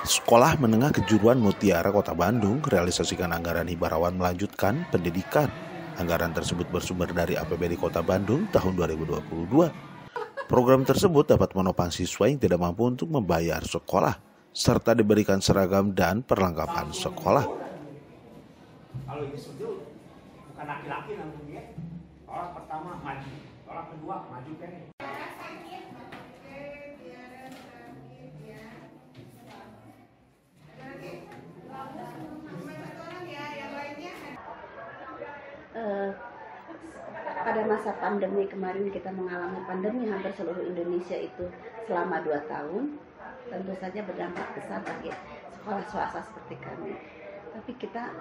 Sekolah Menengah Kejuruan Mutiara Kota Bandung realisasikan anggaran hibarawan melanjutkan pendidikan. Anggaran tersebut bersumber dari APBD Kota Bandung tahun 2022. Program tersebut dapat menopang siswa yang tidak mampu untuk membayar sekolah, serta diberikan seragam dan perlengkapan sekolah. Kalau ini sujud, bukan laki-laki langsung dia. Orang pertama maju, orang kedua maju kan. Pada masa pandemi kemarin kita mengalami pandemi hampir seluruh Indonesia itu selama 2 tahun, tentu saja berdampak besar bagi sekolah swasta seperti kami. Tapi kita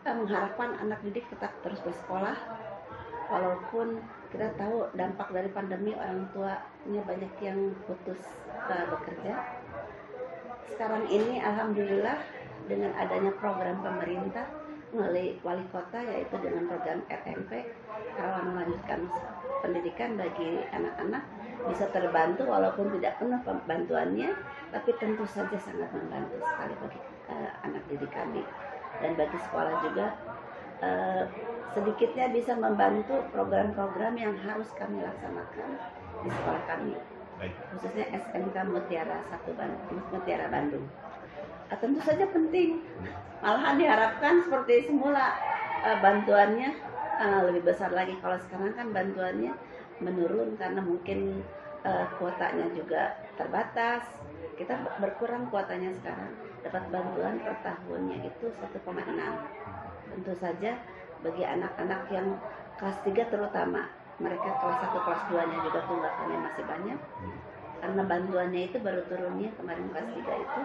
mengharapkan anak didik tetap terus bersekolah, walaupun kita tahu dampak dari pandemi orang tuanya banyak yang putus bekerja. Sekarang ini alhamdulillah dengan adanya program pemerintah melalui wali kota, yaitu dengan program RMP, Relawan Melanjutkan Pendidikan bagi anak-anak, bisa terbantu walaupun tidak penuh bantuannya, tapi tentu saja sangat membantu sekali bagi anak didik kami. Dan bagi sekolah juga sedikitnya bisa membantu program-program yang harus kami laksanakan di sekolah kami, khususnya SMK Mutiara Bandung. Tentu saja penting, malahan diharapkan seperti semula bantuannya lebih besar lagi. Kalau sekarang kan bantuannya menurun karena mungkin kuotanya juga terbatas. Kita berkurang kuotanya sekarang, dapat bantuan per tahunnya itu 1,6. Tentu saja bagi anak-anak yang kelas 3 terutama, mereka kelas 1, kelas 2-nya juga tunggakannya masih banyak. Karena bantuannya itu baru turunnya kemarin kelas 3 itu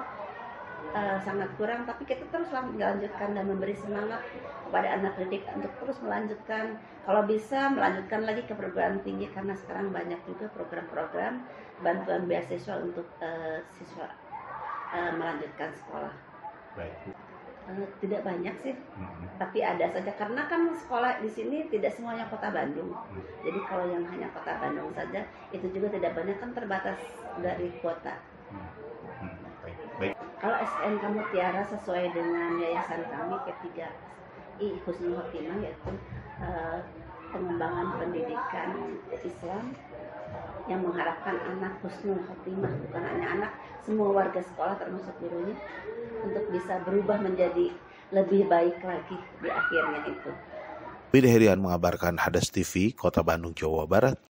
sangat kurang, tapi kita terus melanjutkan dan memberi semangat kepada anak didik untuk terus melanjutkan, kalau bisa melanjutkan lagi ke perguruan tinggi, karena sekarang banyak juga program-program bantuan beasiswa untuk siswa melanjutkan sekolah. Tidak banyak sih, tapi ada saja, karena kan sekolah di sini tidak semuanya Kota Bandung. Jadi kalau yang hanya Kota Bandung saja itu juga tidak banyak, kan terbatas dari kuota. Kalau SMK Mutiara sesuai dengan yayasan kami P3I Husnul Khotimah, yaitu pengembangan pendidikan Islam yang mengharapkan anak husnul khotimah, bukan hanya anak, semua warga sekolah termasuk gurunya, untuk bisa berubah menjadi lebih baik lagi di akhirnya itu. Widhi Herian mengabarkan Hadas TV, Kota Bandung, Jawa Barat.